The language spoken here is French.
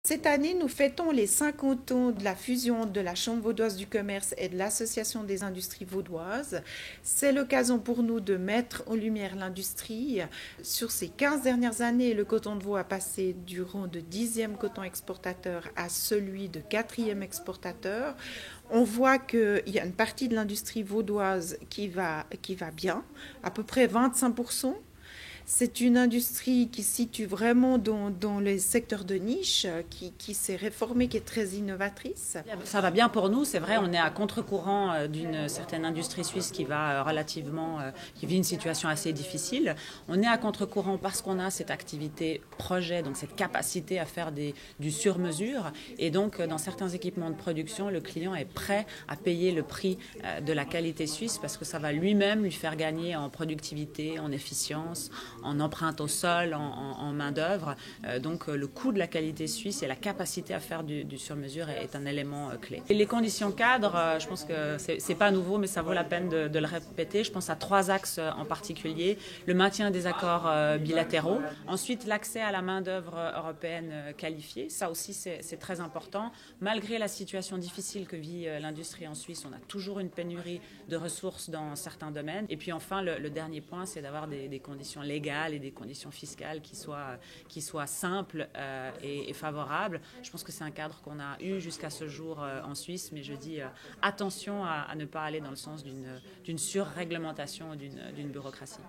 Cette année, nous fêtons les 50 ans de la fusion de la Chambre vaudoise du commerce et de l'Association des industries vaudoises. C'est l'occasion pour nous de mettre en lumière l'industrie. Sur ces 15 dernières années, le coton de veau a passé du rang de 10e coton exportateur à celui de 4e exportateur. On voit qu'il y a une partie de l'industrie vaudoise qui va bien, à peu près 25%. C'est une industrie qui se situe vraiment dans les secteurs de niche, qui s'est réformée, qui est très innovatrice. Ça va bien pour nous, c'est vrai, on est à contre-courant d'une certaine industrie suisse qui va qui vit une situation assez difficile. On est à contre-courant parce qu'on a cette activité projet, donc cette capacité à faire du sur-mesure. Et donc, dans certains équipements de production, le client est prêt à payer le prix de la qualité suisse parce que ça va lui-même lui faire gagner en productivité, en efficience, en empreinte au sol, en main-d'œuvre. Donc, le coût de la qualité suisse et la capacité à faire du sur-mesure est un élément clé. Et les conditions cadres, je pense que c'est pas nouveau, mais ça vaut la peine de le répéter. Je pense à 3 axes en particulier. Le maintien des accords bilatéraux. Ensuite, l'accès à la main-d'œuvre européenne qualifiée. Ça aussi, c'est très important. Malgré la situation difficile que vit l'industrie en Suisse, on a toujours une pénurie de ressources dans certains domaines. Et puis enfin, le dernier point, c'est d'avoir des conditions légales et des conditions fiscales qui soient simples et favorables. Je pense que c'est un cadre qu'on a eu jusqu'à ce jour en Suisse, mais je dis attention à ne pas aller dans le sens d'une surréglementation ou d'une bureaucratie.